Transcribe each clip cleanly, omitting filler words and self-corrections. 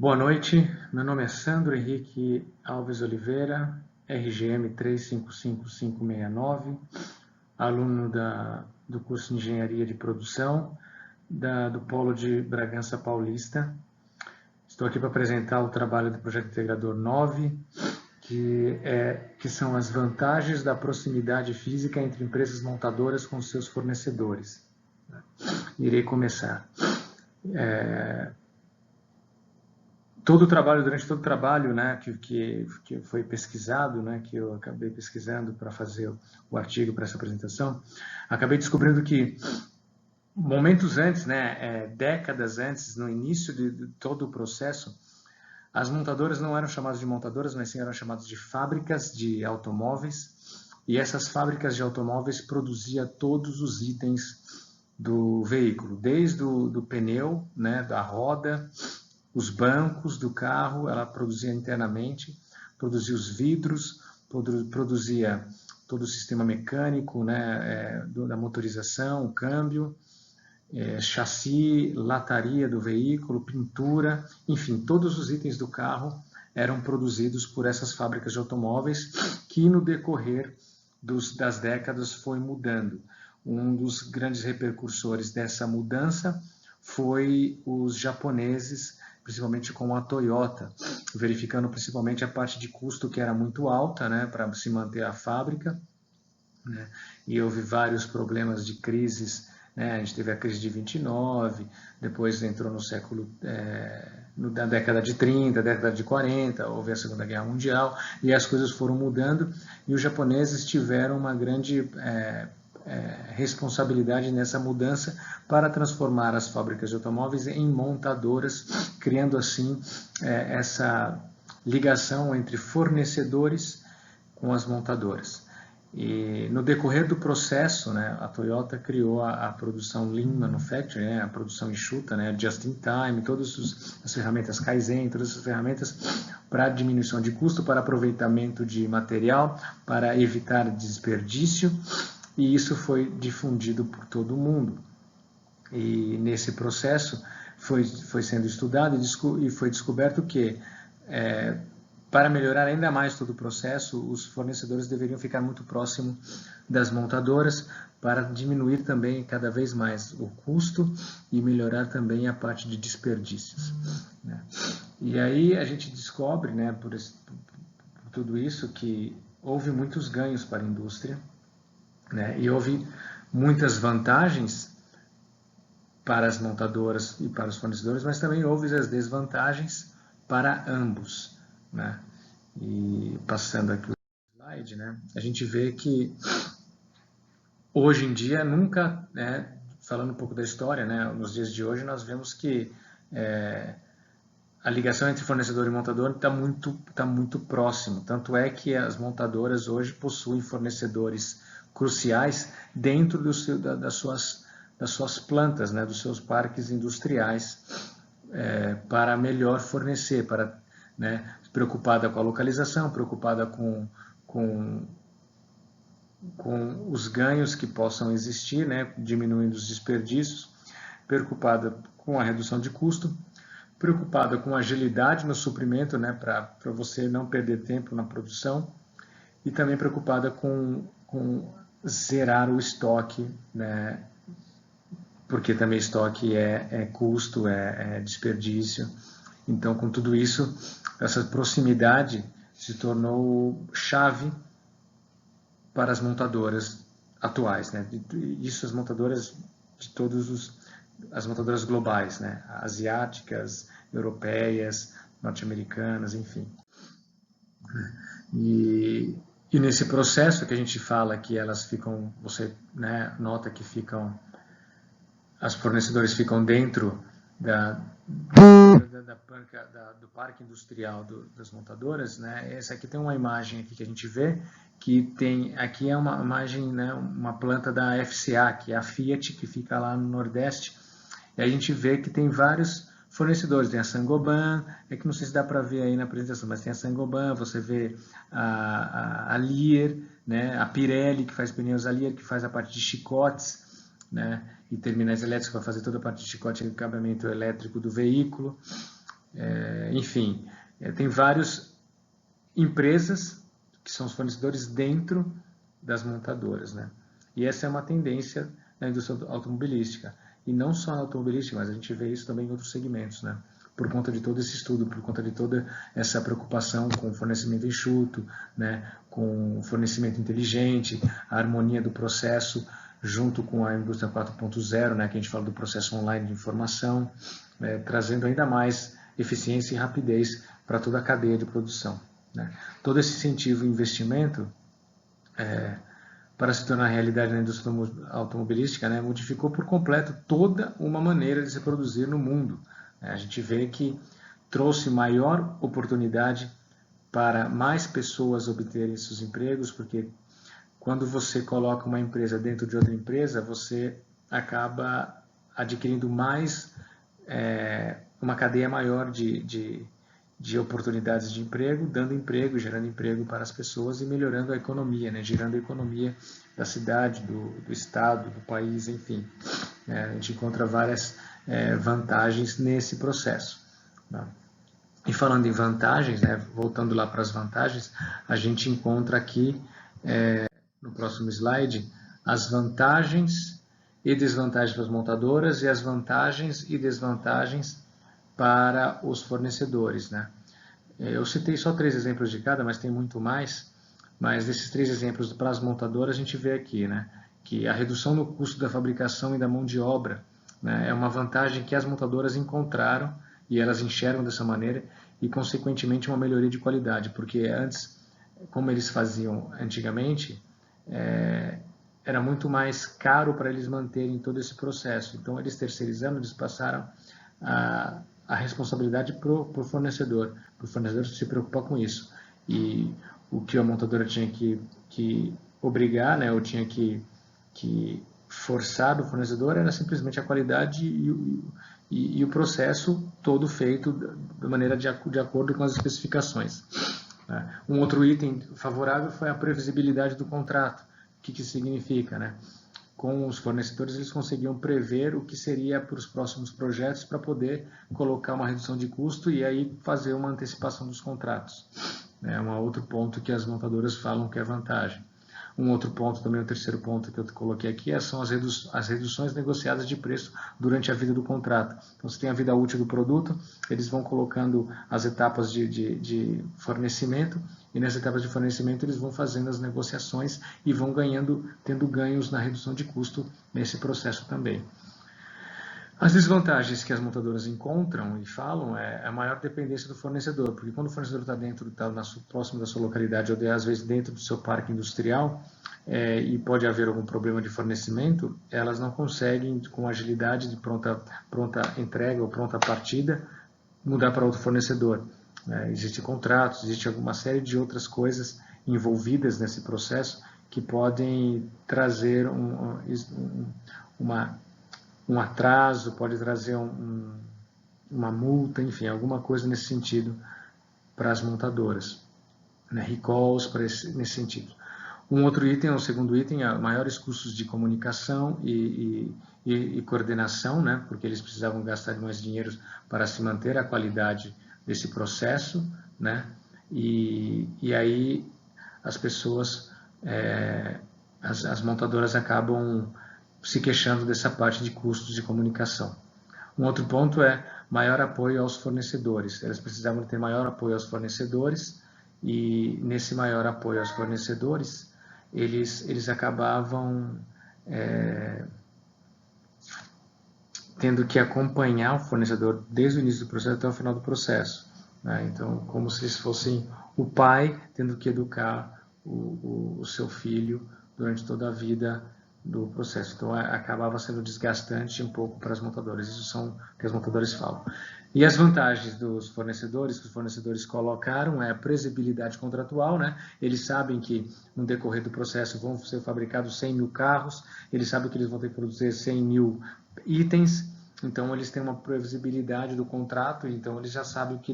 Boa noite, meu nome é Sandro Henrique Alves Oliveira, RGM 355569, aluno do curso de Engenharia de Produção do Polo de Bragança Paulista. Estou aqui para apresentar o trabalho do Projeto Integrador 9, que são as vantagens da proximidade física entre empresas montadoras com seus fornecedores. Irei começar. Durante todo o trabalho, né, que foi pesquisado, né, que eu acabei pesquisando para fazer o artigo para essa apresentação, acabei descobrindo que momentos antes, né, décadas antes, no início de todo o processo, as montadoras não eram chamadas de montadoras, mas sim eram chamadas de fábricas de automóveis, e essas fábricas de automóveis produziam todos os itens do veículo, desde do pneu, né, da roda, os bancos do carro, ela produzia internamente, produzia os vidros, produzia todo o sistema mecânico, né, da motorização, o câmbio, chassi, lataria do veículo, pintura, enfim, todos os itens do carro eram produzidos por essas fábricas de automóveis que no decorrer das décadas foi mudando. Um dos grandes repercussores dessa mudança foi os japoneses, principalmente com a Toyota, verificando principalmente a parte de custo que era muito alta, né, para se manter a fábrica, né, e houve vários problemas de crises, né, a gente teve a crise de 29, depois entrou no século, na década de 30, década de 40, houve a Segunda Guerra Mundial, e as coisas foram mudando, e os japoneses tiveram uma grande responsabilidade nessa mudança para transformar as fábricas de automóveis em montadoras, criando assim essa ligação entre fornecedores com as montadoras. E no decorrer do processo, né, a Toyota criou a produção Lean Manufacturing, né, a produção enxuta, né, Just in Time, todas as ferramentas Kaizen, todas as ferramentas para diminuição de custo, para aproveitamento de material, para evitar desperdício, e isso foi difundido por todo o mundo. E nesse processo foi sendo estudado e foi descoberto que para melhorar ainda mais todo o processo, os fornecedores deveriam ficar muito próximo das montadoras para diminuir também cada vez mais o custo e melhorar também a parte de desperdícios, né? E aí a gente descobre, né, por tudo isso, que houve muitos ganhos para a indústria, né, e houve muitas vantagens para as montadoras e para os fornecedores, mas também houve as desvantagens para ambos, né? E passando aqui o slide, né, a gente vê que hoje em dia nunca, né, falando um pouco da história, né, nos dias de hoje nós vemos que a ligação entre fornecedor e montador tá muito próximo, tanto é que as montadoras hoje possuem fornecedores cruciais dentro das suas plantas, né, dos seus parques industriais, para melhor fornecer, né, preocupada com a localização, preocupada com os ganhos que possam existir, né, diminuindo os desperdícios, preocupada com a redução de custo, preocupada com agilidade no suprimento, né, para você não perder tempo na produção, e também preocupada com zerar o estoque, né, porque também estoque é custo, é desperdício. Então, com tudo isso, essa proximidade se tornou chave para as montadoras atuais, né? Isso as montadoras de as montadoras globais, né? Asiáticas, europeias, norte-americanas, enfim. E nesse processo que a gente fala que elas ficam, você, né, nota que as fornecedores ficam dentro do parque industrial das montadoras, né? Essa aqui tem uma imagem aqui que a gente vê, que tem, aqui é uma imagem, né, uma planta da FCA, que é a Fiat, que fica lá no Nordeste, e a gente vê que tem vários fornecedores, tem a Saint-Gobain, que não sei se dá para ver aí na apresentação, mas tem a Saint-Gobain, você vê a Lear, né, a Pirelli, que faz pneus, a Lear, que faz a parte de chicotes, né, e terminais elétricos para fazer toda a parte de chicote e acabamento elétrico do veículo. enfim, tem várias empresas que são os fornecedores dentro das montadoras, né? E essa é uma tendência na indústria automobilística. E não só na automobilística, mas a gente vê isso também em outros segmentos, né? Por conta de todo esse estudo, por conta de toda essa preocupação com o fornecimento enxuto, né? Com o fornecimento inteligente, a harmonia do processo, junto com a indústria 4.0, né? Que a gente fala do processo online de informação, trazendo ainda mais eficiência e rapidez para toda a cadeia de produção, né? Todo esse incentivo e investimento para se tornar realidade na indústria automobilística, né, modificou por completo toda uma maneira de se produzir no mundo. A gente vê que trouxe maior oportunidade para mais pessoas obterem seus empregos, porque quando você coloca uma empresa dentro de outra empresa, você acaba adquirindo mais, uma cadeia maior de oportunidades de emprego, dando emprego, gerando emprego para as pessoas e melhorando a economia, né? Girando a economia da cidade, do estado, do país, enfim. A gente encontra várias vantagens nesse processo, né? E falando em vantagens, né, voltando lá para as vantagens, a gente encontra aqui, no próximo slide, as vantagens e desvantagens para as montadoras e as vantagens e desvantagens para os fornecedores, né? Eu citei só 3 exemplos de cada, mas tem muito mais. Mas desses 3 exemplos para as montadoras, a gente vê aqui, né, que a redução no custo da fabricação e da mão de obra, né, é uma vantagem que as montadoras encontraram e elas enxergam dessa maneira e, consequentemente, uma melhoria de qualidade, porque antes, como eles faziam antigamente, era muito mais caro para eles manterem todo esse processo. Então, eles terceirizando, eles passaram a responsabilidade para o fornecedor se preocupar com isso. E o que a montadora tinha que obrigar, né, ou tinha que forçar do fornecedor era simplesmente a qualidade e o processo todo feito de maneira de acordo com as especificações. Um outro item favorável foi a previsibilidade do contrato. O que significa, né? Com os fornecedores, eles conseguiam prever o que seria para os próximos projetos para poder colocar uma redução de custo e aí fazer uma antecipação dos contratos. É um outro ponto que as montadoras falam que é vantagem. Um outro ponto, também o terceiro ponto que eu coloquei aqui, são as reduções negociadas de preço durante a vida do contrato. Então, você tem a vida útil do produto, eles vão colocando as etapas de fornecimento, e nessas etapas de fornecimento eles vão fazendo as negociações e vão tendo ganhos na redução de custo nesse processo também. As desvantagens que as montadoras encontram e falam é a maior dependência do fornecedor, porque quando o fornecedor está próximo da sua localidade, ou às vezes dentro do seu parque industrial, e pode haver algum problema de fornecimento, elas não conseguem, com agilidade de pronta entrega ou pronta partida, mudar para outro fornecedor. Existem contratos, existe alguma série de outras coisas envolvidas nesse processo que podem trazer um atraso, pode trazer uma multa, enfim, alguma coisa nesse sentido para as montadoras, né? Recalls nesse sentido. Um outro item, o segundo item, é maiores custos de comunicação e coordenação, né? Porque eles precisavam gastar mais dinheiro para se manter a qualidade desse processo, né? E aí as pessoas, as montadoras acabam se queixando dessa parte de custos de comunicação. Um outro ponto é maior apoio aos fornecedores. Elas precisavam ter maior apoio aos fornecedores e nesse maior apoio aos fornecedores, eles acabavam tendo que acompanhar o fornecedor desde o início do processo até o final do processo, né? Então, como se eles fossem o pai tendo que educar o seu filho durante toda a vida do processo. Então, acabava sendo desgastante um pouco para as montadoras. Isso são o que as montadoras falam. E as vantagens dos fornecedores, que os fornecedores colocaram, é a previsibilidade contratual, né? Eles sabem que no decorrer do processo vão ser fabricados 100 mil carros, eles sabem que eles vão ter que produzir 100 mil itens, então eles têm uma previsibilidade do contrato, então eles já sabem o que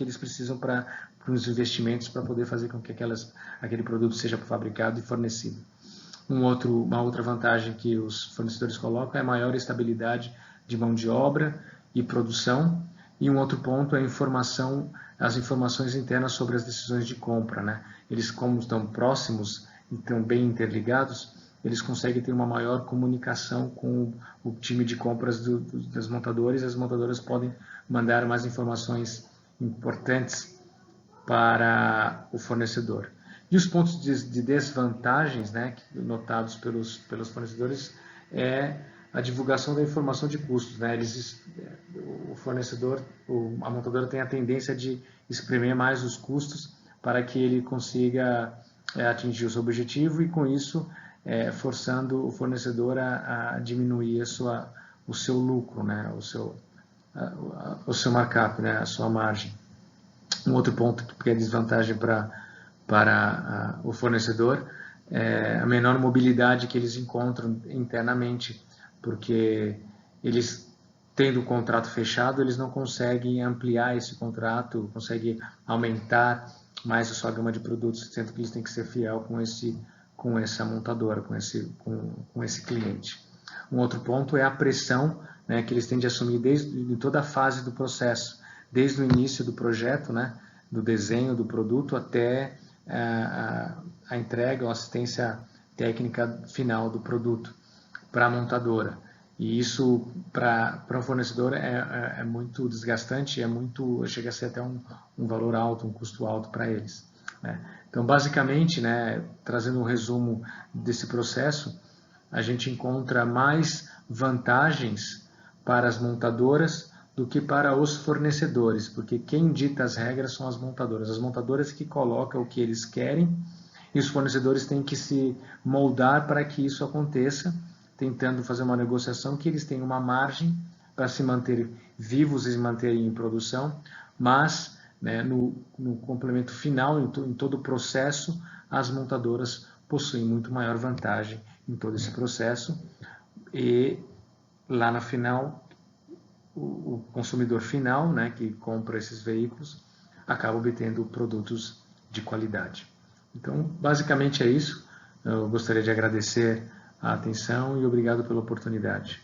eles precisam para os investimentos para poder fazer com que aquele produto seja fabricado e fornecido. Uma outra vantagem que os fornecedores colocam é a maior estabilidade de mão de obra e produção E um outro ponto é as informações internas sobre as decisões de compra, né? Eles, como estão próximos e estão bem interligados, eles conseguem ter uma maior comunicação com o time de compras das montadoras, e as montadoras podem mandar mais informações importantes para o fornecedor. E os pontos de desvantagens, né, notados pelos fornecedores, é a divulgação da informação de custos, né? O fornecedor, a montadora tem a tendência de espremer mais os custos para que ele consiga atingir o seu objetivo, e com isso forçando o fornecedor a diminuir o seu lucro, né? o seu markup, né? A sua margem. Um outro ponto que é desvantagem para o fornecedor é a menor mobilidade que eles encontram internamente, porque eles, tendo o contrato fechado, eles não conseguem ampliar esse contrato, conseguem aumentar mais a sua gama de produtos, sendo que eles têm que ser fiel com essa montadora, com esse cliente. Um outro ponto é a pressão, né, que eles têm de assumir em toda a fase do processo, desde o início do projeto, né, do desenho do produto até a entrega ou assistência técnica final do produto para a montadora. E isso, para o fornecedor, é muito desgastante, chega a ser até um valor alto, um custo alto para eles, né? Então, basicamente, né, trazendo um resumo desse processo, a gente encontra mais vantagens para as montadoras do que para os fornecedores, porque quem dita as regras são as montadoras que colocam o que eles querem, e os fornecedores têm que se moldar para que isso aconteça, tentando fazer uma negociação que eles tenham uma margem para se manter vivos e se manterem em produção, mas, né, no complemento final, em todo o processo, as montadoras possuem muito maior vantagem em todo esse processo, e lá no final, o consumidor final, né, que compra esses veículos, acaba obtendo produtos de qualidade. Então, basicamente é isso. Eu gostaria de agradecer a atenção e obrigado pela oportunidade.